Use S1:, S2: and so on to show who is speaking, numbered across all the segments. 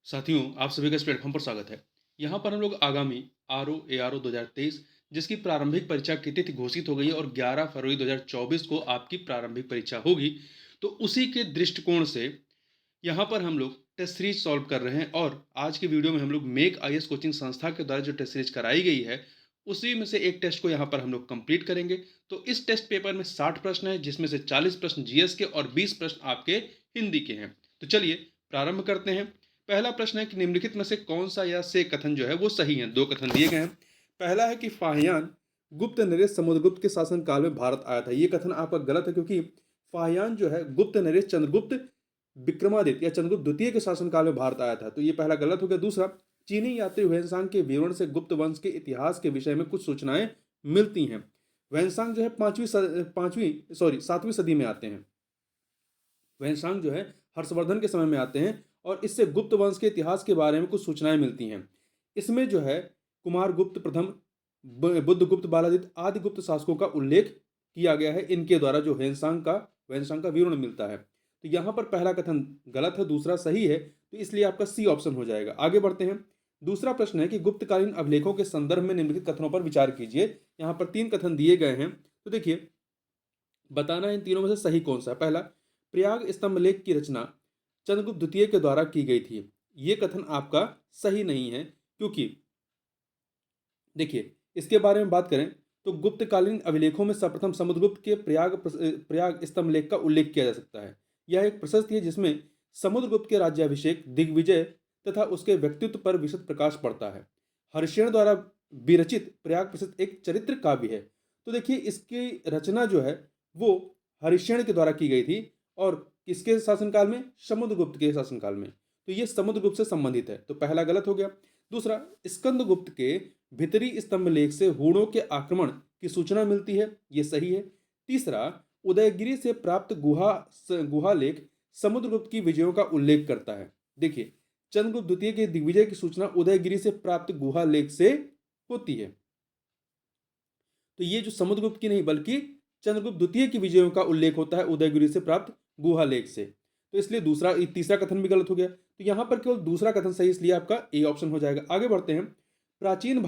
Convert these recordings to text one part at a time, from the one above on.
S1: साथियों, आप सभी का इस प्लेटफॉर्म पर स्वागत है। यहाँ पर हम लोग आगामी आरओ एआरओ 2023 जिसकी प्रारंभिक परीक्षा की तिथि घोषित हो गई है और 11 फरवरी 2024 को आपकी प्रारंभिक परीक्षा होगी। तो उसी के दृष्टिकोण से यहाँ पर हम लोग टेस्ट सीरीज सॉल्व कर रहे हैं और आज की वीडियो में हम लोग मेक आईएएस कोचिंग संस्था के द्वारा जो टेस्ट सीरीज कराई गई है, उसी में से एक टेस्ट को यहाँ पर हम लोग कंप्लीट करेंगे। तो इस टेस्ट पेपर में 60 प्रश्न है, जिसमें से 40 प्रश्न जीएस के और 20 प्रश्न आपके हिंदी के हैं। तो चलिए प्रारंभ करते हैं। पहला प्रश्न है कि निम्नलिखित में से कौन सा या से कथन जो है वो सही है। दो कथन दिए गए हैं। पहला है कि फाहियान गुप्त नरेश समुद्रगुप्त के शासन काल में भारत आया था। ये कथन आपका गलत है, क्योंकि फाहियान जो है गुप्त नरेश चंद्रगुप्त विक्रमादित्य या चंद्रगुप्त द्वितीय के शासनकाल में भारत आया था। तो ये पहला गलत हो गया। दूसरा, चीनी यात्री वेनसांग के विवरण से गुप्त वंश के इतिहास के विषय में कुछ सूचनाएं मिलती हैं। वेनसांग जो है सातवीं सदी में आते हैं। वेनसांग जो है हर्षवर्धन के समय में आते हैं और इससे गुप्त वंश के इतिहास के बारे में कुछ सूचनाएं मिलती हैं। इसमें जो है कुमार गुप्त प्रथम, बुद्धगुप्त, बालादित्य आदि गुप्त शासकों का उल्लेख किया गया है। इनके द्वारा जो वेनसांग का विवरण मिलता है। तो यहाँ पर पहला कथन गलत है, दूसरा सही है, तो इसलिए आपका सी ऑप्शन हो जाएगा। आगे बढ़ते हैं। दूसरा प्रश्न है कि गुप्तकालीन अभिलेखों के संदर्भ में निम्नलिखित कथनों पर विचार कीजिए। यहाँ पर 3 कथन दिए गए हैं, तो देखिए बताना है इन तीनों में से सही कौन सा है। पहला, प्रयाग स्तंभ लेख की रचना चंद्रगुप्त द्वितीय के द्वारा की गई थी। ये कथन आपका सही नहीं है, क्योंकि देखिए इसके बारे में बात करें तो गुप्तकालीन अभिलेखों में सर्वप्रथम समुद्रगुप्त के प्रयाग स्तंभ लेख का उल्लेख किया जा सकता है। यह एक प्रशस्ति है जिसमें समुद्रगुप्त के राज्याभिषेक, दिग्विजय तथा उसके व्यक्तित्व पर विशद प्रकाश पड़ता है। हर्षेण द्वारा विरचित प्रयाग प्रसिद्ध एक चरित्र काव्य है। तो देखिए इसकी रचना जो है वो हरिश्चंद्र के द्वारा की गई थी और किसके शासनकाल में? समुद्रगुप्त के शासनकाल में। तो ये समुद्रगुप्त से संबंधित है, तो पहला गलत हो गया। दूसरा, स्कंदगुप्त के भीतरी स्तंभ लेख से हूणों के आक्रमण की सूचना मिलती है, ये सही है। तीसरा, उदयगिरी से प्राप्त गुहा लेख समुद्रगुप्त की विजयों का उल्लेख करता है। देखिए चंद्रगुप्त द्वितीय के दिग्विजय की सूचना उदयगिरी से प्राप्त गुहा लेख से होती है। तो ये जो समुद्रगुप्त की नहीं बल्कि चंद्रगुप्त द्वितीय की विजयों का उल्लेख होता है उदयगिरी से प्राप्त गुहा लेख से। तो इसलिए तीसरा कथन भी गलत हो गया। तो यहां पर केवल दूसरा कथन सही, इसलिए आपका ए ऑप्शन हो जाएगा। आगे बढ़ते हैं। प्राचीन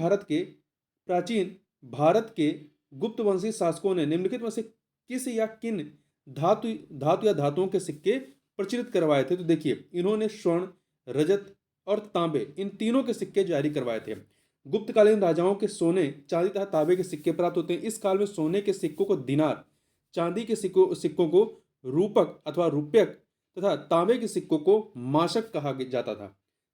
S1: भारत के गुप्त वंशी शासकों ने निम्नलिखित में से किस या किन धातु धातु या धातुओं के सिक्के प्रचलित करवाए थे? तो देखिए इन्होंने स्वर्ण, रजत और तांबे, इन तीनों के सिक्के जारी करवाए थे। गुप्तकालीन राजाओं के सोने, चांदी तथा तांबे के सिक्के प्राप्त होते हैं। इस काल में सोने के सिक्कों को दिनार, चांदी के सिक्कों को रूपक अथवा रुपयक तथा तांबे के सिक्कों को माशक कहा जाता था।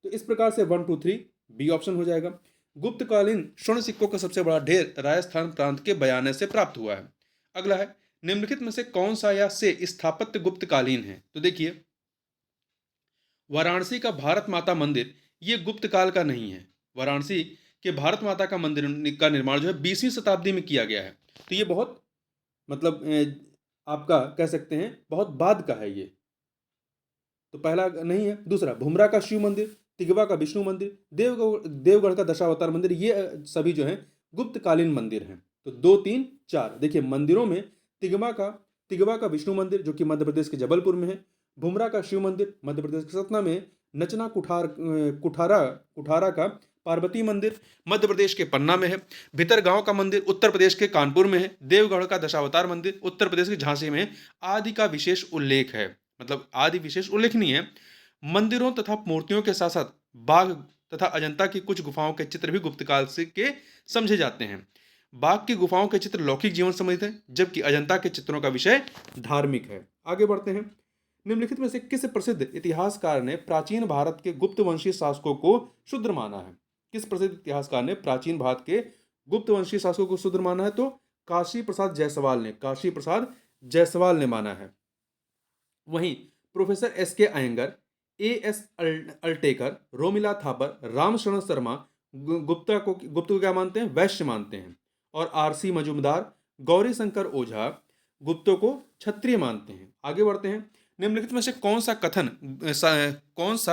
S1: तो इस प्रकार से 1 2 3 बी ऑप्शन हो जाएगा। गुप्तकालीन स्वर्ण सिक्कों का सबसे बड़ा ढेर राजस्थान प्रांत के बयाने से प्राप्त हुआ है। अगला है, निम्नलिखित में से कौन सा या से स्थापत्य गुप्तकालीन है? तो देखिए वाराणसी का भारत माता मंदिर ये गुप्त काल का नहीं है। वाराणसी के भारत माता का मंदिर का निर्माण जो है 20वीं शताब्दी में किया गया है। तो ये बहुत मतलब आपका कह सकते हैं बहुत बाद का है ये, तो पहला नहीं है। दूसरा, भुमरा का शिव मंदिर, तिगवा का विष्णु मंदिर, देवगढ़ का दशावतार मंदिर, ये सभी जो हैं गुप्तकालीन मंदिर हैं। तो 2 3 4 देखिए मंदिरों में तिगवा का विष्णु मंदिर जो कि मध्य प्रदेश के जबलपुर में है, भुमरा का शिव मंदिर मध्य प्रदेश के सतना में, नचना कुठारा का पार्वती मंदिर मध्य प्रदेश के पन्ना में है, भितरगांव का मंदिर उत्तर प्रदेश के कानपुर में है, देवगढ़ का दशावतार मंदिर उत्तर प्रदेश के झांसी में है। आदि का विशेष उल्लेख है, मतलब आदि विशेष उल्लेखनीय है। मंदिरों तथा मूर्तियों के साथ साथ बाघ तथा अजंता की कुछ गुफाओं के चित्र भी गुप्तकाल से के समझे जाते हैं। बाघ की गुफाओं के चित्र लौकिक जीवन संबंधित है, जबकि अजंता के चित्रों का विषय धार्मिक है। आगे बढ़ते हैं। निम्नलिखित में से किस प्रसिद्ध इतिहासकार ने प्राचीन भारत के गुप्त वंशीय शासकों को शूद्र माना है? किस प्रसिद्ध इतिहासकार ने प्राचीन भारत के गुप्त वंशीय शासकों को शूद्र माना है? तो काशी प्रसाद जायसवाल ने माना है। वहीं प्रोफेसर एस के अयंगर, ए एस अल्टेकर, रोमिला थापर, रामशरण शर्मा गुप्ता को क्या मानते हैं? वैश्य मानते हैं। और आरसी मजूमदार, गौरी शंकर ओझा गुप्तों को क्षत्रिय मानते हैं। आगे बढ़ते हैं। निम्नलिखित में से कौन सा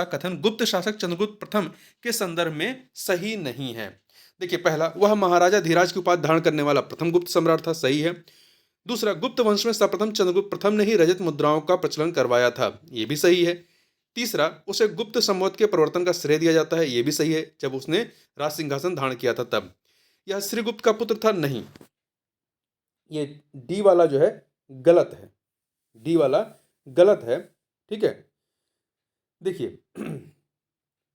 S1: कथन गुप्त शासक चंद्रगुप्त प्रथम के संदर्भ में सही नहीं है? देखिए पहला, वह महाराजा धीराज की उपाधि धारण करने वाला प्रथम गुप्त सम्राट था, सही है। दूसरा, गुप्त वंश में सर्वप्रथम चंद्रगुप्त प्रथम ने ही रजत मुद्राओं का प्रचलन करवाया था, यह भी सही है। तीसरा, उसे गुप्त संवत के प्रवर्तन का श्रेय दिया जाता है, ये भी सही है, जब उसने राज सिंहासन धारण किया था तब। यह श्रीगुप्त का पुत्र था, नहीं। ये डी वाला जो है गलत है, डी वाला गलत है। ठीक है, देखिए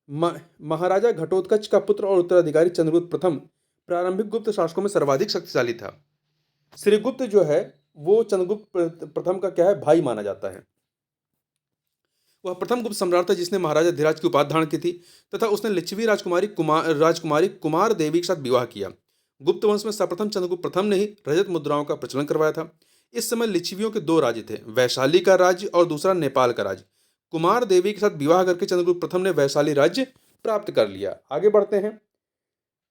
S1: महाराजा घटोत्कच का पुत्र और उत्तराधिकारी चंद्रगुप्त प्रथम प्रारंभिक गुप्त शासकों में सर्वाधिक शक्तिशाली था। श्रीगुप्त जो है वो चंद्रगुप्त प्रथम का क्या है, भाई माना जाता है। वह प्रथम गुप्त सम्राट था जिसने महाराजा धीराज की उपाधि धारण की थी तथा उसने लिच्छवी राजकुमारी कुमार देवी के साथ विवाह किया। गुप्त वंश में सर्वप्रथम चंद्रगुप्त प्रथम ने ही रजत मुद्राओं का प्रचलन करवाया था। इस समय लिच्छवियों के दो राज्य थे, वैशाली का राज्य और दूसरा नेपाल का राज्य। कुमार देवी के साथ विवाह करके चंद्रगुप्त प्रथम ने वैशाली राज्य प्राप्त कर लिया। आगे बढ़ते हैं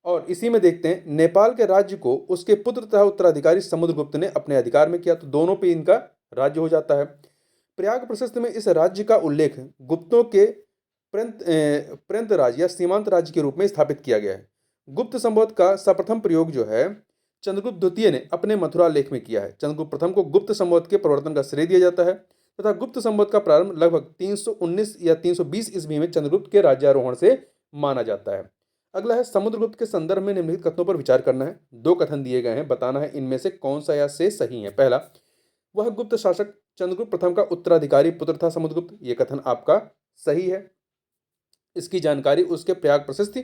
S1: और इसी में देखते हैं, नेपाल के राज्य को उसके पुत्र तथा उत्तराधिकारी समुद्रगुप्त ने अपने अधिकार में किया, तो दोनों पे इनका राज्य हो जाता है। प्रयाग प्रशस्ति में इस राज्य का उल्लेख गुप्तों के प्रांत राज्य या सीमांत राज्य के रूप में स्थापित किया गया है। गुप्त संवत का सर्वप्रथम प्रयोग जो है चंद्रगुप्त द्वितीय ने अपने मथुरा लेख में किया है। चंद्रगुप्त प्रथम को गुप्त संवत के प्रवर्तन का श्रेय दिया जाता है तथा गुप्त संवत का प्रारंभ लगभग 319 या 320 ईस्वी में चंद्रगुप्त के राज्यारोहण से माना जाता है। अगला है, समुद्रगुप्त के संदर्भ में निम्नलिखित कथनों पर विचार करना है। दो कथन दिए गए हैं, बताना है इनमें से कौन सा या से सही है। पहला, वह गुप्त शासक चंद्रगुप्त प्रथम का उत्तराधिकारी पुत्र था समुद्रगुप्त, ये कथन आपका सही है। इसकी जानकारी उसके प्रयाग प्रशस्ति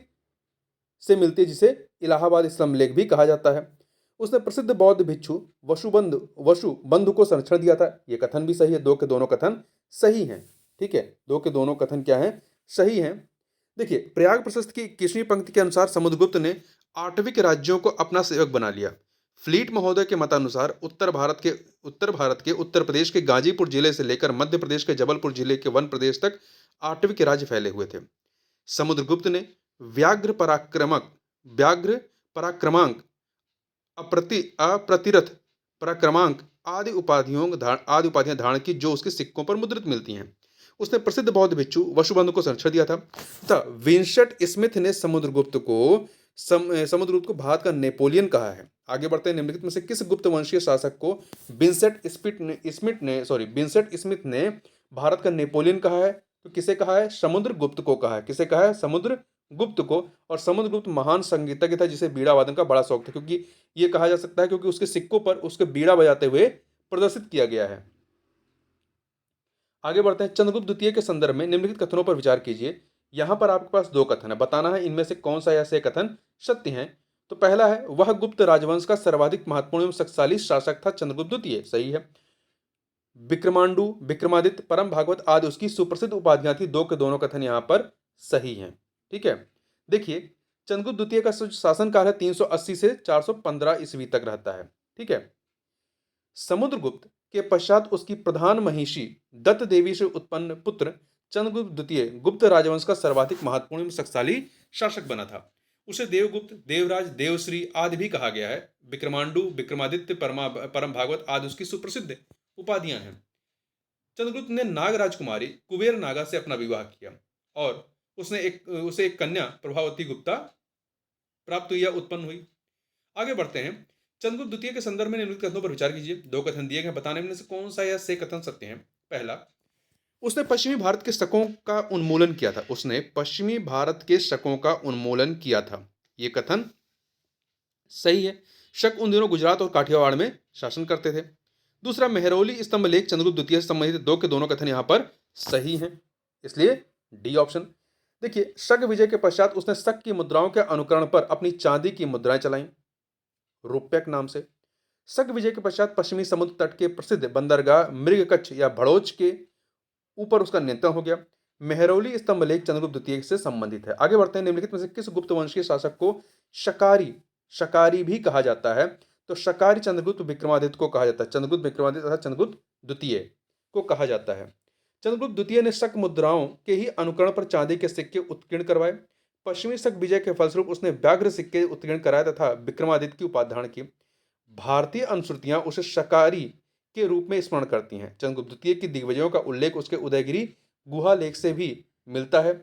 S1: से मिलती है जिसे इलाहाबाद स्तंभ लेख भी कहा जाता है। उसने प्रसिद्ध बौद्ध भिक्षु वसुबंधु को संरक्षण दिया था, ये कथन भी सही है। दो के दोनों कथन सही हैं। ठीक है, दो के दोनों कथन क्या हैं, सही हैं। देखिए, प्रयाग प्रशस्ति की 21वीं पंक्ति के अनुसार समुद्रगुप्त ने आठविक राज्यों को अपना सेवक बना लिया। फ्लीट महोदय के मतानुसार उत्तर भारत के उत्तर प्रदेश के गाजीपुर जिले से लेकर मध्य प्रदेश के जबलपुर जिले के वन प्रदेश तक आठविक राज्य फैले हुए थे। समुद्रगुप्त ने व्याघ्र पराक्रमांक, अप्रतिरथ पराक्रमांक आदि उपाधियां धारण की जो उसके सिक्कों पर मुद्रित मिलती हैं। उसने प्रसिद्ध बौद्ध भिक्षु वसुबंधु को संरक्षण दिया था तथा विंसेंट स्मिथ ने समुद्रगुप्त को भारत का नेपोलियन कहा है। आगे बढ़ते हैं, निम्नलिखित में से किस गुप्त वंशीय शासक को विंसेंट स्मिथ ने भारत का नेपोलियन कहा है? तो किसे कहा है? समुद्रगुप्त को कहा है। किसे कहा है? समुद्रगुप्त को। और समुद्रगुप्त महान संगीतज्ञ था जिसे बीड़ा वादन का बड़ा शौक था, क्योंकि ये कहा जा सकता है क्योंकि उसके सिक्कों पर उसके बीड़ा बजाते हुए प्रदर्शित किया गया है। आगे बढ़ते हैं, चंद्रगुप्त द्वितीय के संदर्भ में निम्नलिखित कथनों पर विचार कीजिए। यहां पर आपके पास दो कथन है, बताना है इनमें से कौन सा या से कथन सत्य है। तो पहला है, वह गुप्त राजवंश का सर्वाधिक महत्वपूर्ण एवं शक्तिशाली शासक था चंद्रगुप्त द्वितीय, सही है। विक्रमांडु, विक्रमादित्य, परम भागवत आदि उसकी सुप्रसिद्ध उपाधियां थी। दो के दोनों कथन यहां पर सही हैं। ठीक है, देखिए, चंद्रगुप्त द्वितीय का शासनकाल है 380 से 415 ईस्वी तक रहता है। ठीक है, समुद्रगुप्त के पश्चात उसकी प्रधान महिषी दत्त देवी से उत्पन्न पुत्र चंद्रगुप्त द्वितीय गुप्त राजवंश का सर्वाधिक महत्वपूर्ण एवं शक्तिशाली शासक बना था। उसे देवगुप्त, देवराज, देवश्री आदि भी कहा गया है। विक्रमांडु, विक्रमादित्य, परम भागवत आदि उसकी सुप्रसिद्ध उपाधियां हैं। चंद्रगुप्त ने नाग राजकुमारी कुबेर नागा से अपना विवाह किया और उसे एक कन्या प्रभावती गुप्ता प्राप्त हुई या उत्पन्न हुई। आगे बढ़ते हैं, चंद्रगुप्त द्वितीय के संदर्भ में निम्नलिखित कथनों पर विचार कीजिए। दो कथन दिए गए, बताने में से कौन सा या से कथन सत्य है। पहला, उसने पश्चिमी भारत के शकों का उन्मूलन किया था। उसने पश्चिमी भारत के शकों का उन्मूलन किया था, ये कथन सही है। शक उन दिनों गुजरात और काठियावाड़ में शासन करते थे। दूसरा, मेहरौली स्तंभ लेख चंद्रगुप्त द्वितीय से संबंधित। दो के दोनों कथन यहां पर सही हैं, इसलिए डी ऑप्शन। देखिए, शक विजय के पश्चात उसने शक की मुद्राओं के अनुकरण पर अपनी चांदी की मुद्राएं चलाई रुपयक नाम से। शक विजय के पश्चात पश्चिमी समुद्र तट के प्रसिद्ध बंदरगाह मृगकच्छ या भड़ोच के ऊपर उसका नियंत्रण हो गया। मेहरौली स्तंभ लेख चंद्रगुप्त द्वितीय से संबंधित है। आगे बढ़ते हैं, निम्नलिखित में से किस गुप्त वंशीय शासक को शकारी भी कहा जाता है? तो शकारी चंद्रगुप्त विक्रमादित्य को कहा जाता है। चंद्रगुप्त विक्रमादित्य तथा चंद्रगुप्त द्वितीय को कहा जाता है। चंद्रगुप्त द्वितीय ने शक मुद्राओं के ही अनुकरण पर चांदी के सिक्के उत्कीर्ण करवाए। पश्चिमी शक विजय के फलस्वरूप उसने व्याघ्र सिक्के उत्कीर्ण कराए तथा विक्रमादित्य की उपाधि धारण की। भारतीय अनुश्रुतियां उसे शकारी के रूप में स्मरण करती हैं। चंद्रगुप्त द्वितीय की दिग्विजयों का उल्लेख उसके उदयगिरी गुहा लेख से भी मिलता है।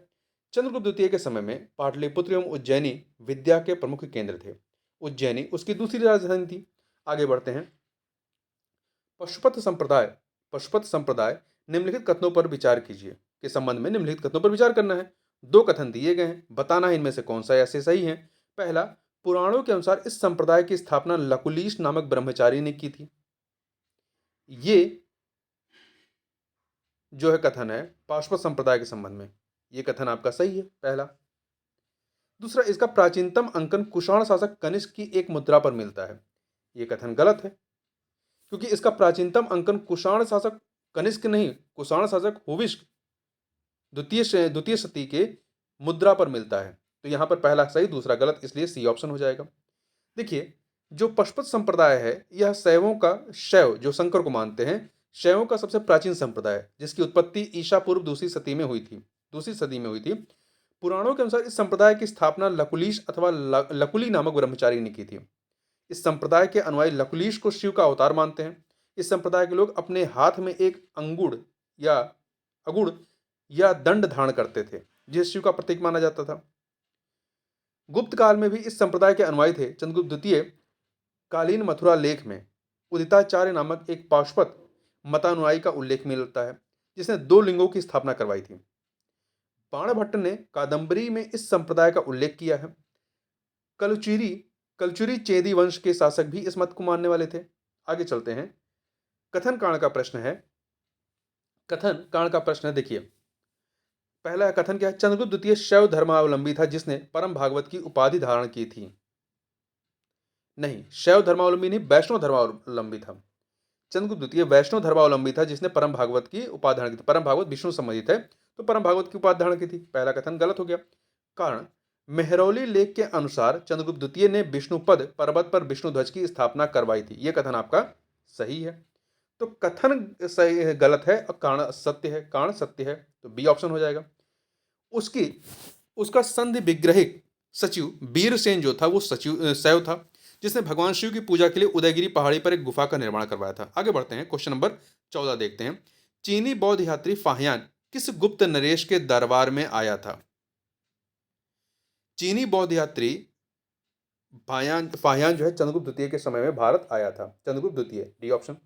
S1: चंद्रगुप्त द्वितीय के समय में पाटलिपुत्र एवं उज्जैनी विद्या के प्रमुख केंद्र थे। उज्जैनी उसकी दूसरी राजधानी थी। आगे बढ़ते हैं, पशुपत संप्रदाय निम्नलिखित कथनों पर विचार कीजिए। के संबंध में निम्नलिखित कथनों पर विचार करना है। दो कथन दिए गए हैं, बताना है इनमें से कौन सा ऐसे सही है। पहला, पुराणों के अनुसार इस संप्रदाय की स्थापना लकुलीश नामक ब्रह्मचारी ने की थी। ये जो है कथन है पाशुपत संप्रदाय के संबंध में, ये कथन आपका सही है पहला। दूसरा, इसका प्राचीनतम अंकन कुषाण शासक कनिष्क की एक मुद्रा पर मिलता है। ये कथन गलत है, क्योंकि इसका प्राचीनतम अंकन कुषाण शासक कनिष्क नहीं, कुषाण शासक हुविष्क द्वितीय शती के मुद्रा पर मिलता है। तो यहां पर पहला सही, दूसरा गलत, इसलिए सी ऑप्शन हो जाएगा। देखिए, जो पशुपत संप्रदाय है यह शैवों का, शैव जो शंकर को मानते हैं, शैवों का सबसे प्राचीन संप्रदाय है, जिसकी उत्पत्ति ईसा पूर्व दूसरी सदी में हुई थी। पुराणों के अनुसार इस संप्रदाय की स्थापना लकुलीश अथवा लकुली नामक ब्रह्मचारी ने की थी। इस संप्रदाय के अनुयायी लकुलीश को शिव का अवतार मानते हैं। इस संप्रदाय के लोग अपने हाथ में एक या अगुड़ या दंड धारण करते थे, जिसे शिव का प्रतीक माना जाता था। गुप्त काल में भी इस संप्रदाय के अनुयायी थे। चंद्रगुप्त द्वितीय कालीन मथुरा लेख में उदिताचार्य नामक एक पाशुपत मतानुयायी का उल्लेख मिलता है, जिसने दो लिंगों की स्थापना करवाई थी। बाणभट्ट ने कादंबरी में इस संप्रदाय का उल्लेख किया है। कलचुरी कलचुरी चेदी वंश के शासक भी इस मत को मानने वाले थे। आगे चलते हैं। कथन कांड का प्रश्न है। देखिए, पहला कथन क्या है? चंद्रगुप्त द्वितीय शैव धर्मावलंबी था, जिसने परम भागवत की उपाधि धारण की थी। नहीं, शैव धर्मावलंबी नहीं, वैष्णव धर्मावलंबी था। चंद्रगुप्त द्वितीय वैष्णव धर्मावलंबी था, जिसने परम भागवत की उपाधि धारण की थी। परम भागवत विष्णु संबंधित है, तो परम भागवत की उपाधि धारण की थी। पहला कथन गलत हो गया। कारण, मेहरौली लेख के अनुसार चंद्रगुप्त द्वितीय ने विष्णुपद पर्वत पर विष्णु ध्वज की स्थापना करवाई थी। यह कथन आपका सही है। तो कथन सही गलत है और कारण सत्य है। कारण सत्य है, तो बी ऑप्शन हो जाएगा। उसका संधि विग्रहिक सचिव वीरसेन जो था वो शैव था, जिसने भगवान शिव की पूजा के लिए उदयगिरी पहाड़ी पर एक गुफा का निर्माण करवाया था। आगे बढ़ते हैं, क्वेश्चन नंबर 14 देखते हैं। चीनी बौद्ध यात्री फाहियान किस गुप्त नरेश के दरबार में आया था? चीनी बौद्ध यात्री फाहियान जो है चंद्रगुप्त द्वितीय के समय में भारत आया था। चंद्रगुप्त द्वितीय, डी ऑप्शन।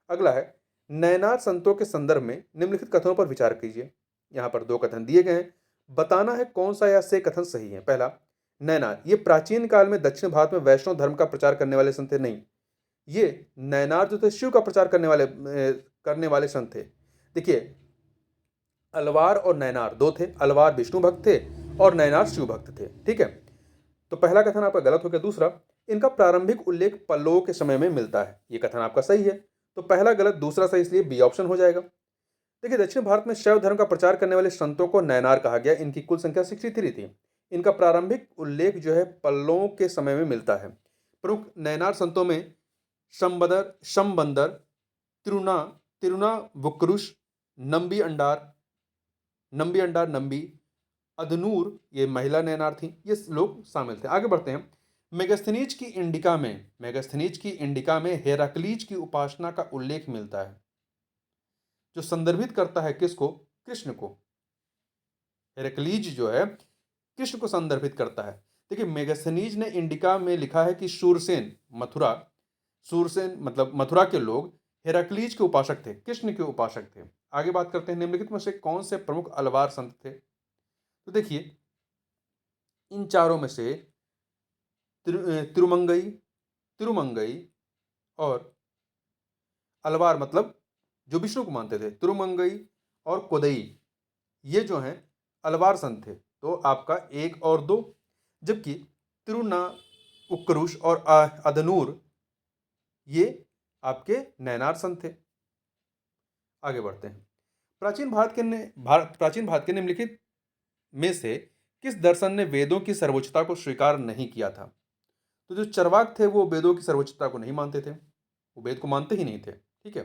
S1: अगला है, नैनार संतों के संदर्भ में निम्नलिखित कथनों पर विचार कीजिए। यहां पर दो कथन दिए गए हैं, बताना है कौन सा या से कथन सही है। पहला, नैनार ये प्राचीन काल में दक्षिण भारत में वैष्णव धर्म का प्रचार करने वाले संत थे। नहीं, ये नैनार जो थे शिव का प्रचार करने वाले संत थे। देखिए, अलवार और नैनार दो थे। अलवार विष्णु भक्त थे और नैनार शिव भक्त थे। ठीक है, तो पहला कथन आपका गलत हो गया। दूसरा, इनका प्रारंभिक उल्लेख पल्लवों के समय में मिलता है। यह कथन आपका सही है, तो पहला गलत, दूसरा सही, इसलिए बी ऑप्शन हो जाएगा। देखिए, दक्षिण भारत में शैव धर्म का प्रचार करने वाले संतों को नैनार कहा गया। इनकी कुल संख्या 63 थी। इनका प्रारंभिक उल्लेख जो है पल्लवों के समय में मिलता है। प्रमुख नैनार संतों में शमबंदर, तिरुनावुक्कुरुश, नंबी अंडार, नंबी, अदनूर, ये महिला नैनार थी, ये लोग शामिल थे। आगे बढ़ते हैं। मेगास्थनीज की इंडिका में हेराक्लीज की उपासना का उल्लेख मिलता है, जो संदर्भित करता है किसको? कृष्ण को। हेराक्लीज जो है कृष्ण को संदर्भित करता है। देखिए, मेगास्थनीज ने इंडिका में लिखा है कि सूरसेन मतलब मथुरा के लोग हेराक्लीज के उपासक थे, कृष्ण के उपासक थे। आगे बात करते हैं, निम्नलिखित में से कौन से प्रमुख अलवार संत थे? तो देखिए, इन चारों में से तिरुमंगई और अलवार मतलब जो विष्णु को मानते थे, तिरुमंगई और कोदई, ये जो हैं अलवार संत थे। तो आपका 1 और 2, जबकि तिरुनाउक्कुरुश और अदनूर ये आपके नैनार संत थे। आगे बढ़ते हैं। प्राचीन भारत के निम्नलिखित में से किस दर्शन ने वेदों की सर्वोच्चता को स्वीकार नहीं किया था? तो जो चरवाक थे वो वेदों की सर्वोच्चता को नहीं मानते थे, वो वेद को मानते ही नहीं थे। ठीक है,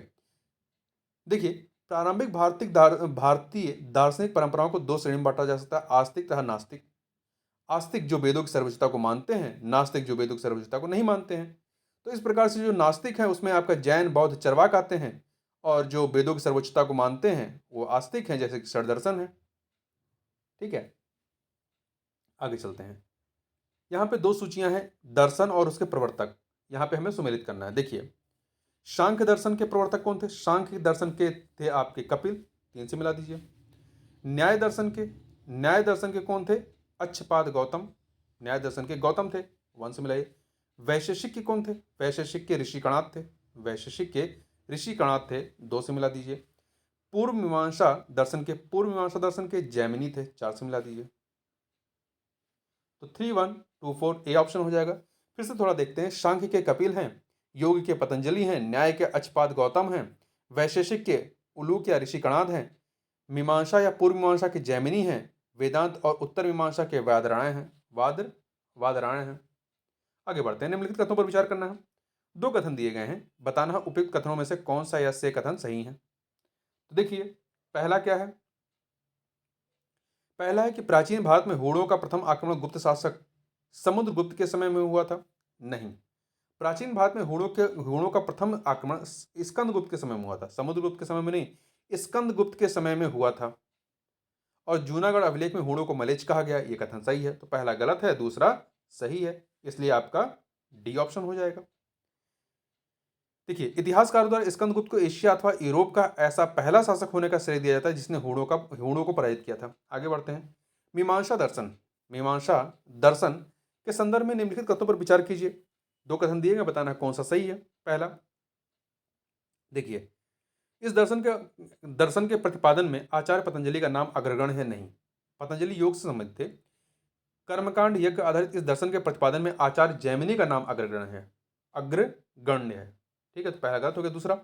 S1: देखिए, प्रारंभिक भारतीय दार्शनिक परंपराओं को दो श्रेणी में बांटा जा सकता है, आस्तिक तथा नास्तिक। आस्तिक जो वेदों की सर्वोच्चता को मानते हैं, नास्तिक जो वेदों की सर्वोच्चता को नहीं मानते हैं। तो इस प्रकार से जो नास्तिक है उसमें आपका जैन, बौद्ध, चरवाक आते हैं, और जो वेदों की सर्वोच्चता को मानते हैं वो आस्तिक हैं, जैसे कि षडदर्शन है। ठीक है, आगे चलते हैं। यहाँ पे दो सूचियां हैं, दर्शन और उसके प्रवर्तक। यहाँ पे हमें सुमेलित करना है। देखिए, सांख्य दर्शन के प्रवर्तक कौन थे? सांख्य दर्शन के थे आपके कपिल, 3 से मिला दीजिए।
S2: न्याय दर्शन के कौन थे? अच्छपाद गौतम, न्याय दर्शन के गौतम थे, वन से मिलाइए। वैशेषिक के कौन थे? वैशेषिक के ऋषि कणाद थे, वैशेषिक के ऋषि कणाद थे, दो से मिला दीजिए। पूर्व मीमांसा दर्शन के जैमिनी थे, चार से मिला दीजिए। तो 3124 ए ऑप्शन हो जाएगा। फिर से थोड़ा देखते हैं। सांख्य के कपिल हैं, योग के पतंजलि हैं, न्याय के अच्छपाद गौतम हैं, वैशेषिक के उलूक या ऋषि कणाद हैं, मीमांसा या पूर्व मीमांसा के जैमिनी हैं, वेदांत और उत्तर मीमांसा के वादरायण हैं। आगे बढ़ते हैं। निम्नलिखित कथनों पर विचार करना है। दो कथन दिए गए हैं, बताना है उपयुक्त कथनों में से कौन सा या से कथन सही है। तो देखिए, पहला क्या है? पहला है कि प्राचीन भारत में हूणों का प्रथम आक्रमण गुप्त शासक समुद्रगुप्त के समय में हुआ था। नहीं, प्राचीन भारत में हूणों का प्रथम आक्रमण स्कंदगुप्त के समय में हुआ था, समुद्रगुप्त के समय में नहीं, स्कंदगुप्त के समय में हुआ था। और जूनागढ़ अभिलेख में हूणों को मलेच्छ कहा गया, ये कथन सही है। तो पहला गलत है, दूसरा सही है, इसलिए आपका डी ऑप्शन हो जाएगा। देखिए, इतिहासकारों द्वारा स्कंदगुप्त को एशिया अथवा यूरोप का ऐसा पहला शासक होने का श्रेय दिया जाता है जिसने हूणों को पराजित किया था। आगे बढ़ते हैं। मीमांसा दर्शन के संदर्भ में निम्नलिखित कथनों पर विचार कीजिए। दो कथन दिए गए, बताना कौन सा सही है। पहला, देखिए, इस दर्शन के प्रतिपादन में आचार्य पतंजलि का नाम अग्रगण्य है नहीं। पतंजलि योग से संबंधित थे। कर्मकांड यज्ञ आधारित इस दर्शन के प्रतिपादन में आचार्य जैमिनी का नाम अग्रगण्य है। ठीक है, तो पहला गलत हो गया। दूसरा,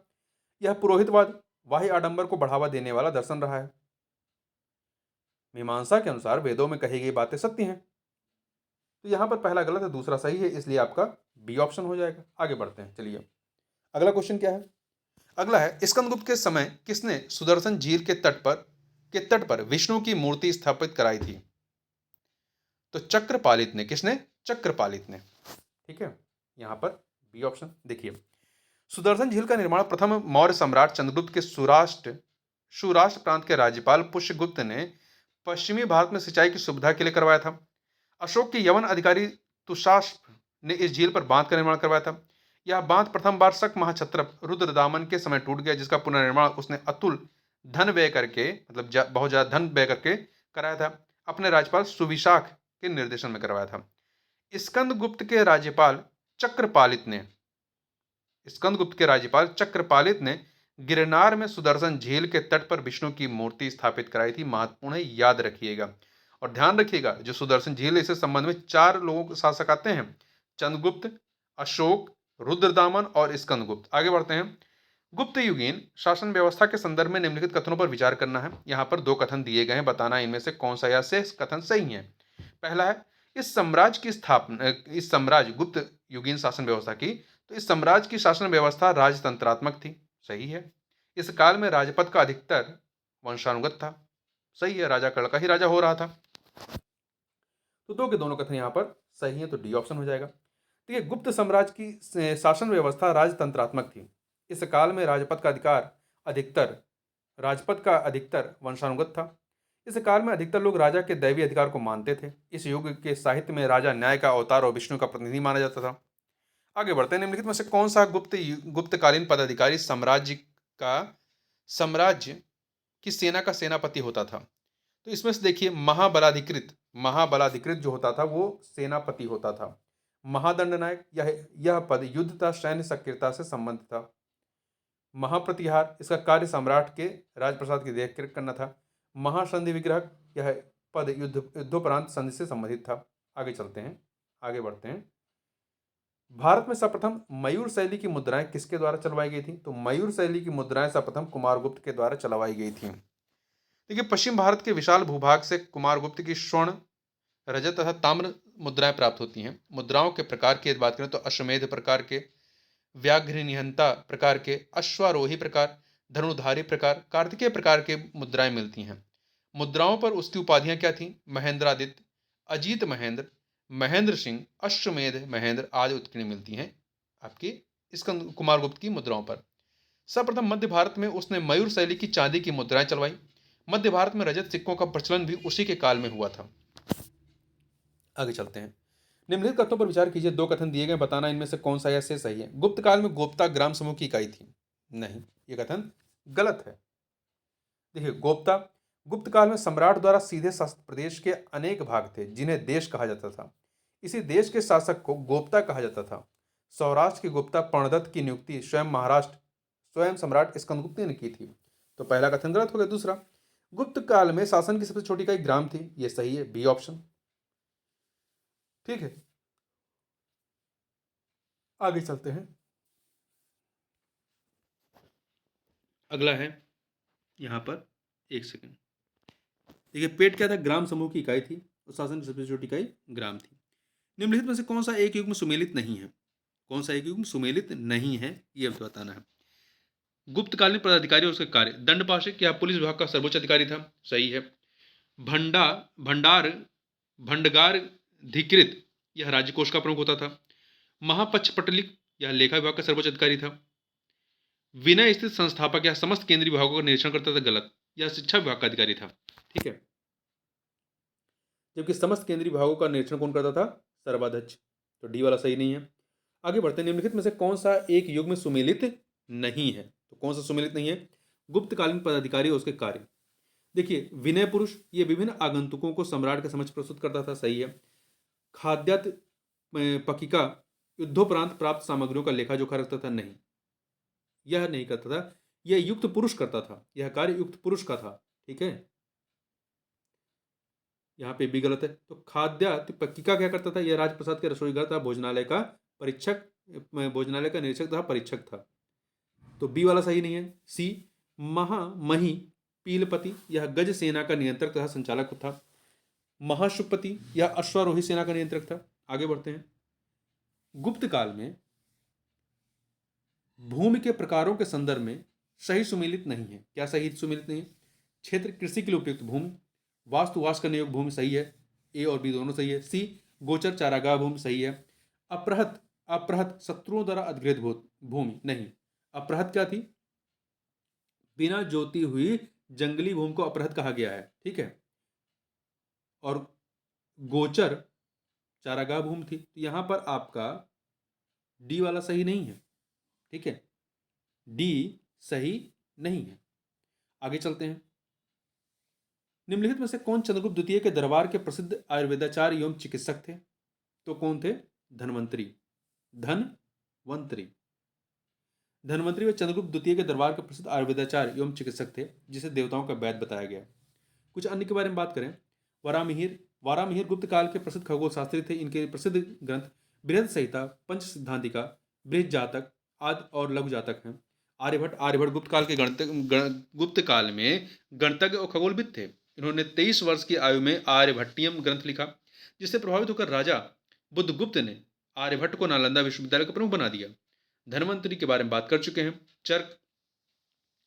S2: यह पुरोहितवाद वाह्य आडंबर को बढ़ावा देने वाला दर्शन रहा है। मीमांसा के अनुसार वेदों में कही गई बातें सत्य हैं। तो यहां पर पहला गलत है, दूसरा सही है, इसलिए आपका बी ऑप्शन हो जाएगा। आगे बढ़ते हैं। चलिए, अगला क्वेश्चन क्या है? अगला है, स्कंदगुप्त के समय किसने सुदर्शन झील के तट पर विष्णु की मूर्ति स्थापित कराई थी? तो चक्रपालित ने। किसने? चक्रपालित ने। ठीक है, यहां पर बी ऑप्शन। देखिए, सुदर्शन झील का निर्माण प्रथम मौर्य सम्राट चंद्रगुप्त के सुराष्ट्र प्रांत के राज्यपाल पुष्यगुप्त ने पश्चिमी भारत में सिंचाई की सुविधा के लिए करवाया था। अशोक के यवन अधिकारी तुषास्प ने इस झील पर बांध का निर्माण करवाया था। यह बांध प्रथम बार शक महाक्षत्रप रुद्रदामन के समय टूट गया, जिसका पुनर्निर्माण उसने अतुल धन व्यय करके, मतलब बहुत ज्यादा धन व्यय करके कराया था। अपने राज्यपाल सुविशाख के निर्देशन में करवाया था। स्कंदगुप्त के राज्यपाल चक्रपालित ने गिरनार में सुदर्शन झील के तट पर विष्णु की मूर्ति स्थापित कराई थी। महत्वपूर्ण है, याद रखिएगा और ध्यान रखिएगा। जो सुदर्शन झील है, इससे संबंध में चार लोगों के शासक आते हैं, चंद्रगुप्त, अशोक, रुद्रदामन और स्कंदगुप्त। आगे बढ़ते हैं। गुप्त युगीन शासन व्यवस्था के संदर्भ में निम्नलिखित कथनों पर विचार करना है। यहाँ पर दो कथन दिए गए हैं, बताना इनमें से कौन सा या से कथन सही है। पहला है, इस साम्राज्य गुप्त युगीन शासन व्यवस्था की, तो इस साम्राज्य की शासन व्यवस्था राजतंत्रात्मक थी। सही है। इस काल में राजपद का अधिकतर वंशानुगत था। सही है, राजा कड़ का ही राजा हो रहा था। तो दो के दोनों कथन यहाँ पर सही है, तो डी ऑप्शन हो जाएगा। देखिए, गुप्त साम्राज्य की शासन व्यवस्था राजतंत्रात्मक थी। इस काल में राजपद का अधिकतर वंशानुगत था। इस काल में अधिकतर लोग राजा के दैवीय अधिकार को मानते थे। इस युग के साहित्य में राजा न्याय का अवतार और विष्णु का प्रतिनिधि माना जाता था। आगे बढ़ते हैं। निम्नलिखित में से कौन सा गुप्तकालीन पदाधिकारी साम्राज्य की सेना का सेनापति होता था? तो इसमें से देखिए, महाबलाधिकृत जो होता था वो सेनापति होता था। महादंड नायक, यह पद युद्धता सैन्य सक्रियता से संबंधित था। महाप्रतिहार, इसका कार्य सम्राट के राजप्रसाद की देखरेख करना था। महासंधि विग्रहक, यह पद युद्धोपरांत संधि से संबंधित था। आगे चलते हैं, आगे बढ़ते हैं। भारत में सर्वप्रथम मयूर शैली की मुद्राएं किसके द्वारा चलवाई गई थी? तो मयूर शैली की मुद्राएं सर्वप्रथम कुमारगुप्त के द्वारा चलवाई गई थी। देखिए, पश्चिम भारत के विशाल भूभाग से कुमारगुप्त की स्वर्ण, रजत तथा ताम्र मुद्राएं प्राप्त होती हैं। मुद्राओं के प्रकार की बात करें तो अश्वमेध प्रकार के, व्याघ्रनिहंता प्रकार के, अश्वारोही प्रकार, धनुधारी प्रकार, कार्तिकेय प्रकार के मुद्राएं मिलती हैं। मुद्राओं पर उसकी उपाधियां क्या थी? महेंद्रादित्य, अजीत महेंद्र, महेंद्र सिंह, अश्वमेध महेंद्र आदि उत्कीर्ण मिलती हैं आपकी कुमारगुप्त की मुद्राओं पर। सर्वप्रथम मध्य भारत में उसने मयूर शैली की चांदी की मुद्राएं चलवाई। मध्य भारत में रजत सिक्कों का प्रचलन भी उसी के काल में हुआ था। आगे चलते हैं। निम्नलिखित कथनों पर विचार कीजिए। दो कथन दिए गए, बताना इनमें से कौन सा या से सही है। गुप्त काल में गोप्ता ग्राम समूह की इकाई थी। नहीं, यह कथन गलत है। देखिए, गुप्त काल में सम्राट द्वारा सीधे शासित प्रदेश के अनेक भाग थे जिन्हें देश कहा जाता था। इसी देश के शासक को गोप्ता कहा जाता था। सौराष्ट्र के गुप्ता पर्णदत्त की नियुक्ति स्वयं सम्राट स्कंदगुप्त ने की थी। तो पहला कथन गलत हो गया। दूसरा, गुप्त काल में शासन की सबसे छोटी इकाई ग्राम थी। यह सही है, बी ऑप्शन। ठीक है, आगे चलते हैं।
S1: अगला है यहाँ पर, एक सेकंड, देखिए पेट क्या था, ग्राम समूह की इकाई थी और शासन की सबसे छोटी इकाई ग्राम थी। निम्नलिखित में से कौन सा एक युग्म सुमेलित नहीं है? कौन सा एक युग्म सुमेलित नहीं है, ये हमको बताना है। गुप्तकालीन पदाधिकारी और उसके कार्य, दंडपाशिक या पुलिस विभाग का सर्वोच्च अधिकारी था, सही है। भंडा भंडार भंडगाराधिकृत, यह राज्य कोष का प्रमुख होता था। महापक्षपटलिक, यह लेखा विभाग का सर्वोच्च अधिकारी था। विनय स्थित संस्थापक या समस्त केंद्रीय विभागों का निरीक्षण करता था, गलत, यह शिक्षा विभाग का अधिकारी था। ठीक है, जबकि समस्त केंद्रीय विभागों का निरीक्षण कौन करता था? सर्वाध्यक्ष। तो डी वाला सही नहीं है। आगे बढ़ते हैं। निम्नलिखित में से कौन सा एक युग में सुमेलित नहीं है? तो कौन सा सुमेलित नहीं है? गुप्तकालीन पदाधिकारी और उसके कार्य। देखिए, विनय पुरुष ये विभिन्न आगंतुकों को सम्राट के समक्ष प्रस्तुत करता था, सही है। खाद्यात पकिका युद्धोपरांत प्राप्त सामग्रियों का लेखा जोखा रखता था, नहीं, यह नहीं करता था। यह युक्त पुरुष करता था, यह कार्य युक्त पुरुष का था। ठीक है, यहाँ पे भी गलत है। तो खाद्यातिपक्किका क्या करता था? यह राजप्रसाद के रसोई घर था, भोजनालय का परीक्षक, भोजनालय का निरीक्षक था, परीक्षक था। तो बी वाला सही नहीं है। सी, महामही पीलपति, यह गज सेना का नियंत्रक तथा संचालक था। महाशुपति, यह अश्वारोही सेना का नियंत्रक था। आगे बढ़ते हैं। गुप्त काल में भूमि के प्रकारों के संदर्भ में सही सुमेलित नहीं है। क्या सही सुमेलित नहीं है? क्षेत्र कृषि के लिए उपयुक्त भूमि, वास्तुवास करने योग्य भूमि, सही है, ए और बी दोनों सही है। सी, गोचर चारागाह भूमि, सही है। अपहृत अपहृत शत्रुओं द्वारा अधिगृहित भूमि, नहीं। अपहृत क्या थी? बिना जोती हुई जंगली भूमि को अपहृत कहा गया है। ठीक है, और गोचर चारागाह भूमि थी। तो यहां पर आपका डी वाला सही नहीं है। ठीक है, डी सही नहीं है। आगे चलते हैं। निम्नलिखित में से कौन चंद्रगुप्त द्वितीय के दरबार के प्रसिद्ध आयुर्वेदाचार्य एवं चिकित्सक थे? तो कौन थे? धनवंतरी। धनवंतरी धनवंतरी व चंद्रगुप्त द्वितीय के दरबार के प्रसिद्ध आयुर्वेदाचार्य एवं चिकित्सक थे, जिसे देवताओं का वैद्य बताया गया। कुछ अन्य के बारे में बात करें। वारामिहिर गुप्त काल के प्रसिद्ध खगोल शास्त्री थे। इनके प्रसिद्ध ग्रंथ बृहद संहिता, पंच सिद्धांतिका, बृहद जातक आदि और लघु जातक हैं। आर्यभट्ट गुप्त काल के गुप्त काल में गणतज्ञ और खगोलविद थे। इन्होंने 23 वर्ष की आयु में आर्यभट्टियम ग्रंथ लिखा, जिससे प्रभावित होकर राजा बुद्धगुप्त ने आर्यभट्ट को नालंदा विश्वविद्यालय का प्रमुख बना दिया। धनवंतरी के बारे में बात कर चुके हैं। चर्क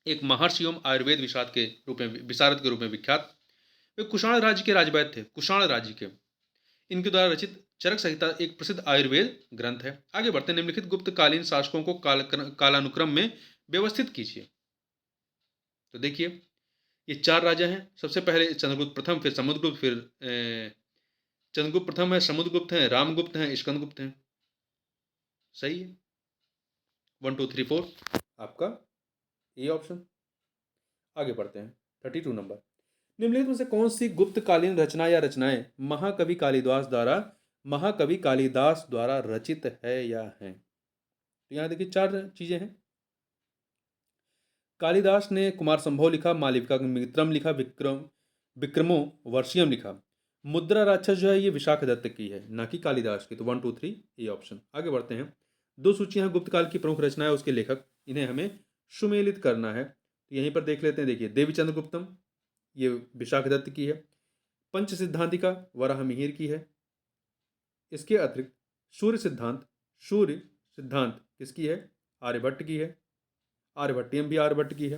S1: एक महर्षि एवं आयुर्वेद विशारद के रूप में विख्यात। वे कुषाण राज्य के राजवैद्य थे, कुषाण राज्य के। इनके द्वारा रचित चरक संहिता एक प्रसिद्ध आयुर्वेद ग्रंथ है। आगे बढ़ते हैं। निम्नलिखित गुप्तकालीन शासकों को कालानुक्रम में व्यवस्थित कीजिए। तो देखिए, ये 4 राजा हैं। सबसे पहले चंद्रगुप्त प्रथम, फिर समुद्रगुप्त, फिर चंद्रगुप्त प्रथम है, समुद्रगुप्त हैं, रामगुप्त हैं, स्कंदगुप्त हैं। सही है, 1 2 3 4 आपका ए ऑप्शन। आगे बढ़ते हैं। 32 नंबर। निम्नलिखित में से कौन सी गुप्तकालीन रचना या रचनाएं महाकवि कालिदास द्वारा रचित है या हैं? तो यहाँ देखिए 4 चीजें हैं। कालिदास ने कुमार संभव लिखा, मालविका मित्रम लिखा, विक्रमो वर्षियम लिखा। मुद्रा राक्षस जो है ये विशाख दत्त की है, ना कि कालिदास की। तो 1 2 3 ए ऑप्शन। आगे बढ़ते हैं। 2 सूचियां हैं गुप्तकाल की प्रमुख रचनाएं, उसके लेखक, इन्हें हमें सुमेलित करना है। तो यहीं पर देख लेते हैं। देखिए, देवी चंद्रगुप्तम ये विशाख दत्त की है। पंच सिद्धांतिका वराहमिहिर की है। इसके अतिरिक्त सूर्य सिद्धांत किसकी है? आर्यभट्ट की है। आर्यभट्टियम भी आर्यभट्ट की है।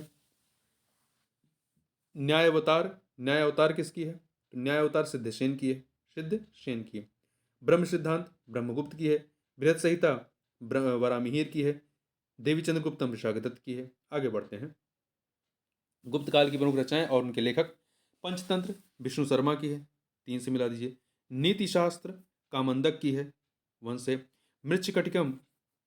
S1: न्याय अवतार किसकी है? तो न्याय अवतार सिद्धसेन की है। ब्रह्म सिद्धांत ब्रह्मगुप्त की है। बृहद संहिता वरामिहिर की है। देवी चंद्रगुप्तम विशाख दत्त की है। आगे बढ़ते हैं। गुप्त काल की प्रमुख रचनाएं और उनके लेखक। पंचतंत्र विष्णु शर्मा की है, 3 से मिला दीजिए। नीति शास्त्र कामंदक की है, 1 से।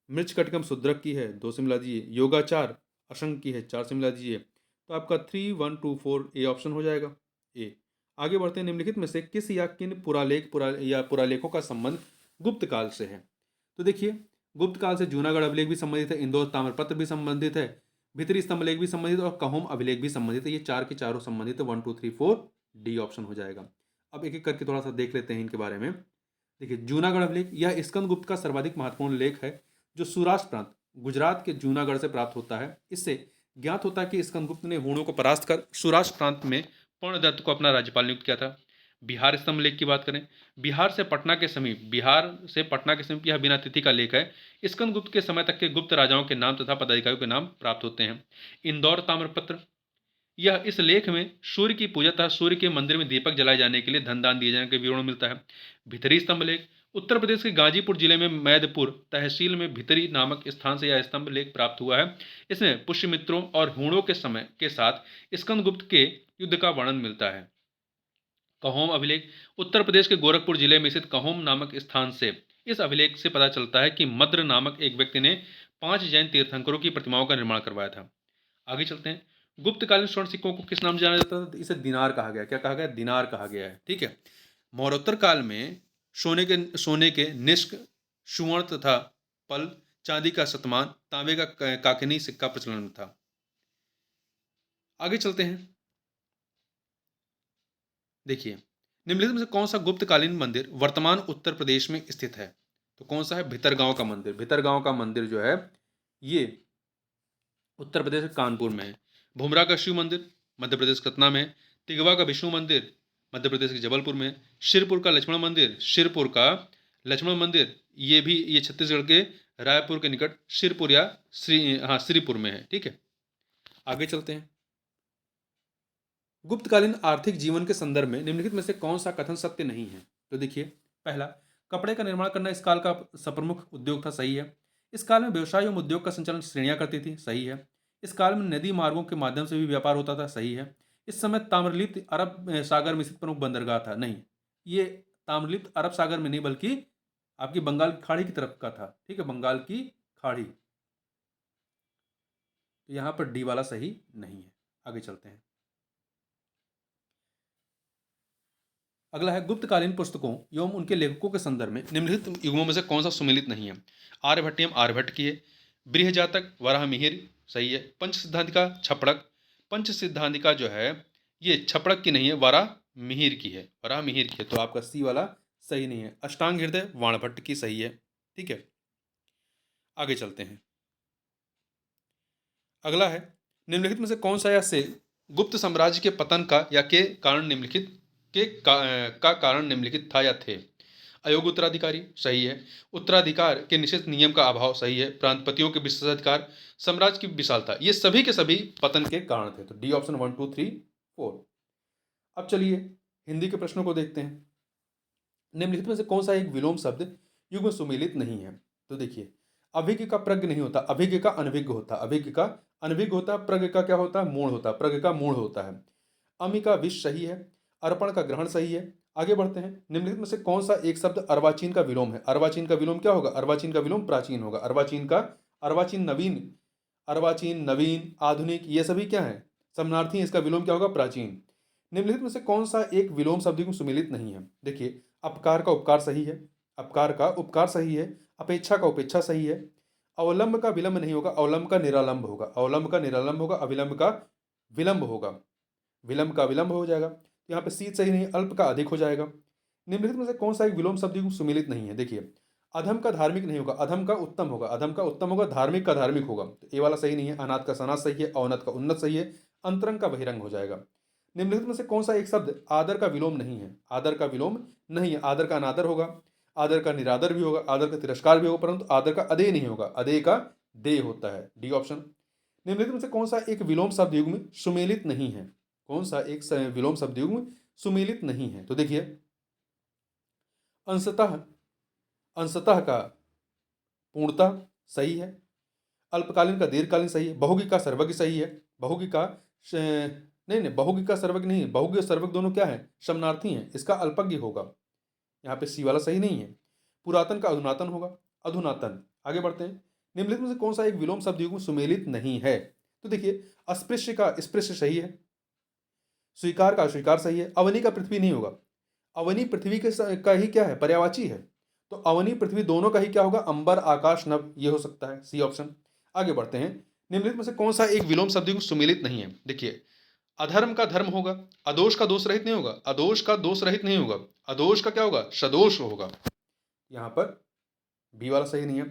S1: मृच्छकटिकम शुद्रक की है, 2 से मिला दीजिए। योगाचार अशंक की है, 4 से मिला दीजिए। तो आपका 3 1 2 4 ए ऑप्शन हो जाएगा।
S2: ए। आगे बढ़ते हैं, निम्नलिखित में से किस या किन पुरालेखों का संबंध गुप्त काल से है? तो देखिए, गुप्त काल से जूनागढ़ अभिलेख भी संबंधित है, इंदौर ताम्रपत्र भी संबंधित है, भितरी स्तंभलेख भी संबंधित है और कहोम अभिलेख भी संबंधित है। ये चार के चारों संबंधित है। 1 2 3 4 डी ऑप्शन हो जाएगा। अब एक एक करके थोड़ा सा देख लेते हैं इनके बारे में। देखिए, जूनागढ़ अभिलेख यह स्कंदगुप्त का सर्वाधिक महत्वपूर्ण लेख है जो सौराष्ट्र प्रांत गुजरात के जूनागढ़ से प्राप्त होता है। इससे ज्ञात होता है कि स्कंदगुप्त ने हूणों को परास्त कर सौराष्ट्र प्रांत में पूर्णदत्त को अपना राज्यपाल नियुक्त किया था। बिहार स्तंभ लेख की बात करें, बिहार से पटना के समीप यह बिना तिथि का लेख है। स्कंदगुप्त के समय तक के गुप्त राजाओं के नाम तथा पदाधिकारियों के नाम प्राप्त होते हैं। इंदौर ताम्रपत्र, यह इस लेख में सूर्य की पूजा तथा सूर्य के मंदिर में दीपक जलाए जाने के लिए धन दान दिए जाने के विवरण मिलता है। भितरी स्तंभ लेख, उत्तर प्रदेश के गाजीपुर जिले में मैदपुर तहसील में भितरी नामक स्थान से यह स्तंभ लेख प्राप्त हुआ है। इसमें पुष्यमित्रों और हूणों के समय के साथ स्कंदगुप्त के युद्ध का वर्णन मिलता है। कहोम अभिलेख, उत्तर प्रदेश के गोरखपुर जिले में स्थित कहोम नामक स्थान से इस अभिलेख से पता चलता है कि मद्र नामक एक व्यक्ति ने 5 जैन तीर्थंकरों की प्रतिमाओं का निर्माण करवाया था। आगे चलते हैं, गुप्तकालीन स्वर्ण सिक्कों को किस नाम से जाना जाता था? इसे दिनार कहा गया। क्या कहा गया? दिनार कहा गया है। ठीक है। मौर्योत्तर काल में सोने के निष्क, सुवर्ण तथा पल, चांदी का शतमान, तांबे का काकनी सिक्का प्रचलन में था। आगे चलते हैं। देखिए, निम्नलिखित में से कौन सा गुप्तकालीन मंदिर वर्तमान उत्तर प्रदेश में स्थित है? तो कौन सा है? भितरगांव का मंदिर। भितरगांव का मंदिर जो है ये उत्तर प्रदेश के कानपुर में है। भुमरा का शिव मंदिर मध्य प्रदेश के सतना में है। तिगवा का विष्णु मंदिर मध्य प्रदेश के जबलपुर में है। शिरपुर का लक्ष्मण मंदिर ये छत्तीसगढ़ के रायपुर के निकट शिरपुर या श्रीपुर में है। ठीक है। आगे चलते हैं। गुप्तकालीन आर्थिक जीवन के संदर्भ में निम्नलिखित में से कौन सा कथन सत्य नहीं है? तो देखिए, पहला, कपड़े का निर्माण करना इस काल का सप्रमुख उद्योग था। सही है। इस काल में व्यवसाय एवं उद्योग का संचालन श्रेणियां करती थी। सही है। इस काल में नदी मार्गों के माध्यम से भी व्यापार होता था। सही है। इस समय ताम्रलिप्त अरब सागर में स्थित प्रमुख बंदरगाह था। नहीं, ये ताम्रलिप्त अरब सागर में नहीं बल्कि आपकी बंगाल की खाड़ी की तरफ का था। ठीक है, बंगाल की खाड़ी। तो यहां पर डी वाला सही नहीं है। आगे चलते हैं। अगला है, गुप्तकालीन पुस्तकों एवं उनके लेखकों के संदर्भ में निम्नलिखित युगों में से कौन सा सुमेलित नहीं है? आर्यभट्टियम आर्यभट्ट की है। बृहजातक वराहमिहिर सही है। पंच सिद्धांतिका छपड़क, पंच सिद्धांतिका जो है ये छपड़क की नहीं है, वराहमिहिर की है। वराहमिहिर की है, तो आपका सी वाला सही नहीं है। अष्टांग हृदय वाणभट्ट की सही है। ठीक है। आगे चलते हैं। अगला है, निम्नलिखित में से कौन सा या से गुप्त साम्राज्य के पतन का या के कारण निम्नलिखित का कारण निम्नलिखित था या थे? अयोग्य उत्तराधिकारी सही है। उत्तराधिकार के निश्चित नियम का अभाव सही है। प्रांतपतियों के विशेषाधिकार, साम्राज्य की विशालता, ये सभी के सभी पतन के कारण थे। तो डी ऑप्शन 1 2 3 4। अब चलिए हिंदी के प्रश्नों को देखते हैं। निम्नलिखित में से कौन सा एक विलोम शब्द युग में सुमेलित नहीं है? तो देखिए, अभिज्ञ का प्रज्ञ नहीं होता, अभिज्ञ का अनभिज्ञ होता, अभिज्ञ का अनभिज्ञ होता, प्रज्ञ का क्या होता है? मूढ़ होता, प्रज्ञ का मूढ़ होता है। अमि का विष सही है। अर्पण का ग्रहण सही है। आगे बढ़ते हैं। निम्नलिखित में से कौन सा एक शब्द अर्वाचीन का विलोम है? अर्वाचीन का विलोम क्या होगा? अर्वाचीन का विलोम प्राचीन होगा। अर्वाचीन नवीन आधुनिक ये सभी क्या है? समानार्थी। इसका विलोम क्या होगा? प्राचीन। निम्नलिखित में से कौन सा एक विलोम शब्द को सुमेलित नहीं है? देखिए, अपकार का उपकार सही है। अपकार का उपकार सही है। अपेक्षा का उपेक्षा सही है। अवलंब का विलंब नहीं होगा, अवलंब का निरालंब होगा। अवलंब का निरालंब होगा, अविलंब का विलंब होगा। विलंब का विलंब हो जाएगा। यहाँ पे सी सही नहीं, अल्प का अधिक हो जाएगा। निम्नलिखित में से कौन सा एक विलोम शब्द को सुमेलित नहीं है? देखिए, अधम का धार्मिक नहीं होगा, अधम का उत्तम होगा। अधम का उत्तम होगा, धार्मिक का धार्मिक होगा। तो ए वाला सही नहीं है। अनाथ का सनाथ सही है। अवनत का उन्नत सही है। अंतरंग का बहिरंग हो जाएगा। निम्नलिखित में से कौन सा एक शब्द आदर का विलोम नहीं है? आदर का विलोम नहीं है। आदर का अनादर होगा, आदर का निरादर भी होगा, आदर का तिरस्कार भी होगा, परंतु आदर का अदेय नहीं होगा। अदेय का देय होता है। D option. निम्नलिखित में से कौन सा एक विलोम शब्द युग में सुमेलित नहीं है? कौन सा एक विलोम शब्द युग में सुमेलित नहीं है? तो देखिए, अंशतः, अंशतः का पूर्णतः सही है। अल्पकालीन का दीर्घकालीन सही है। बहुगी का सर्वज्ञ सही है। बहुगी का नहीं, बहुगी का सर्वज्ञ नहीं है। बहुगी और सर्वज्ञ दोनों क्या है? समानार्थी हैं। इसका अल्पज्ञ होगा। यहाँ पे सी वाला सही नहीं है। पुरातन का अधुनातन होगा। अधुनातन। आगे बढ़ते हैं। निम्नलिखित में से कौन सा एक विलोम शब्द युग में सुमेलित नहीं है? तो देखिए, अस्पृश्य का स्पृश्य सही है। स्वीकार का अस्वीकार सही है। अवनी का पृथ्वी नहीं होगा। अवनी पृथ्वी का ही क्या है, पर्यायवाची है। तो अवनी पृथ्वी दोनों का ही क्या होगा, अंबर आकाश नभ, ये हो सकता है, सी ऑप्शन। आगे बढ़ते हैं। निम्नलिखित में से कौन सा एक विलोम शब्द युग्म सुमेलित नहीं है? देखिए, अधर्म का धर्म होगा, अदोष का दोष रहित नहीं होगा, अदोष का दोष रहित नहीं होगा, अदोष का क्या होगा, सदोष होगा। यहाँ पर बी वाला सही नहीं है।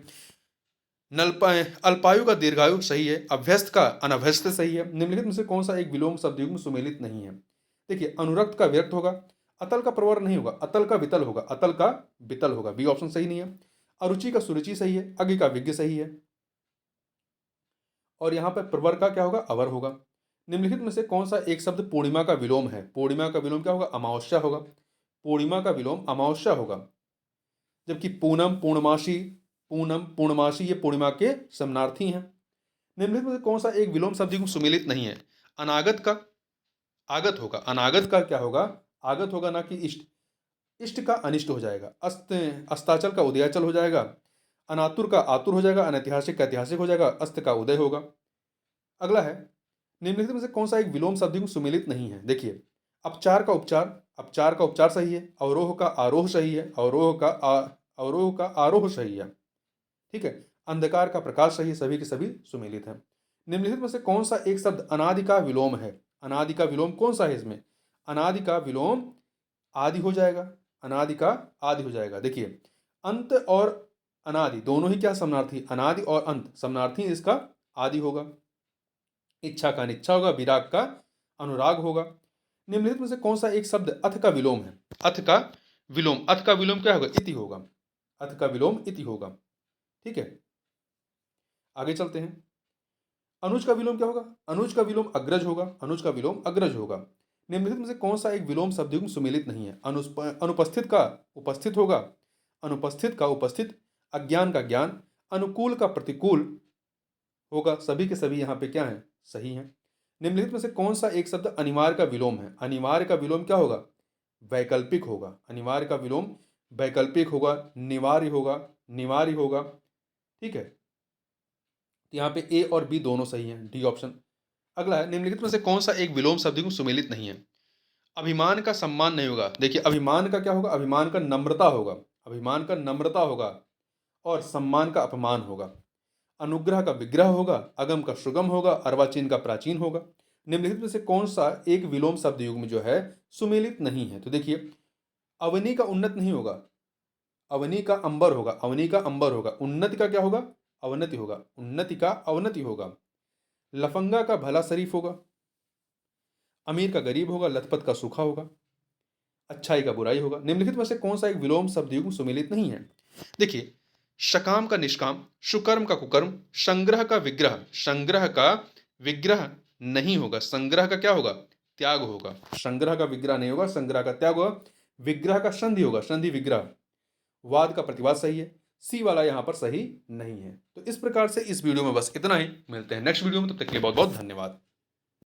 S2: अल्पायु का दीर्घायु सही है। अभ्यस्त का अनभ्यस्त सही है। निम्नलिखित में से कौन सा एक विलोम शब्द युग्म सुमेलित नहीं है? देखिए, अनुरक्त का व्यक्त होगा, अतल का प्रवर नहीं होगा, अतल का वितल होगा, अतल का वितल होगा, बी ऑप्शन सही नहीं है। अरुचि का सुरुचि सही है, अज्ञ का विज्ञ सही है, और यहाँ पर प्रवर का क्या होगा, अवर होगा। निम्नलिखित में से कौन सा एक शब्द पूर्णिमा का विलोम है? पूर्णिमा का विलोम क्या होगा, अमावस्या होगा। पूर्णिमा का विलोम अमावस्या होगा। जबकि पूनम, पूर्णमासी, पूनम, पूर्णमासी ये पूर्णिमा के समानार्थी हैं। निम्नलिखित में से कौन सा एक विलोम शब्द युग्म सुमेलित नहीं है? अनागत का आगत होगा। अनागत का क्या होगा, आगत होगा, ना कि इष्ट। इष्ट का अनिष्ट हो जाएगा। अस्ताचल का उदयाचल हो जाएगा। अनातुर का आतुर हो जाएगा। अनैतिहासिक का ऐतिहासिक हो जाएगा। अस्त का उदय होगा। अगला है, निम्नलिखित में से कौन सा एक विलोम शब्द युग्म सुमेलित नहीं है? देखिए, अपचार का उपचार, अपचार का उपचार सही है। अवरोह का आरोह सही है। अवरोह का आरोह सही है। ठीक है। अंधकार का प्रकाश सही है। सभी के सभी सुमेलित हैं। निम्नलिखित में से कौन सा एक शब्द अनादि का विलोम है? अनादि का विलोम कौन सा है इसमें? अनादि का विलोम आदि हो जाएगा। अनादि का आदि हो जाएगा। देखिए, अंत और अनादि दोनों ही क्या समानार्थी, अनादि और अंत समानार्थी, इसका आदि होगा। इच्छा का अनिच्छा होगा। विराग का अनुराग होगा। निम्नलिखित में से कौन सा एक शब्द अथ का विलोम है? अथ का विलोम, अथ का विलोम क्या होगा, इति होगा। अथ का विलोम इति होगा। ठीक है, आगे चलते हैं। अनुज का विलोम क्या होगा? अनुज का विलोम अग्रज होगा। अनुज का विलोम अग्रज होगा। निम्नलिखित में से कौन सा एक विलोम शब्द युग्म सुमेलित नहीं है? अनुपस्थित का उपस्थित होगा। अनुपस्थित का उपस्थित। अज्ञान का ज्ञान। अनुकूल का प्रतिकूल होगा। सभी के सभी यहाँ पे क्या है, सही है। निम्नलिखित में से कौन सा एक शब्द अनिवार्य का विलोम है? अनिवार्य का विलोम क्या होगा, वैकल्पिक होगा। अनिवार्य का विलोम वैकल्पिक होगा, निवार्य होगा, निवार्य होगा। ठीक है, तो यहाँ पे ए और बी दोनों सही हैं, डी ऑप्शन। अगला है, निम्नलिखित में से कौन सा एक विलोम शब्द युग्म सुमेलित नहीं है? अभिमान का सम्मान नहीं होगा। देखिए, अभिमान का क्या होगा, अभिमान का नम्रता होगा। अभिमान का नम्रता होगा, और सम्मान का अपमान होगा। अनुग्रह का विग्रह होगा। अगम का सुगम होगा। अर्वाचीन का प्राचीन होगा। निम्नलिखित में से कौन सा एक विलोम शब्द युग्म जो है सुमेलित नहीं है? तो देखिए, अवनी का उन्नत नहीं होगा, अवनी का अंबर होगा। अवनी का अंबर होगा। उन्नति का क्या होगा, अवनति होगा। उन्नति का अवनति होगा। लफंगा का भला शरीफ होगा। अमीर का गरीब होगा। लथपथ का सूखा होगा। अच्छाई का बुराई होगा। निम्नलिखित में से कौन सा एक विलोम शब्द युग्म सुमेलित नहीं है? देखिए, सकाम का निष्काम, सुकर्म का कुकर्म, संग्रह का विग्रह। संग्रह का विग्रह नहीं होगा। संग्रह का क्या होगा, त्याग होगा। संग्रह का विग्रह नहीं होगा, संग्रह का त्याग होगा। विग्रह का संधि होगा, संधि विग्रह। वाद का प्रतिवाद सही है। सी वाला यहाँ पर सही नहीं है। तो इस प्रकार से इस वीडियो में बस इतना ही। मिलते हैं नेक्स्ट वीडियो में, तब तक के लिए बहुत बहुत धन्यवाद।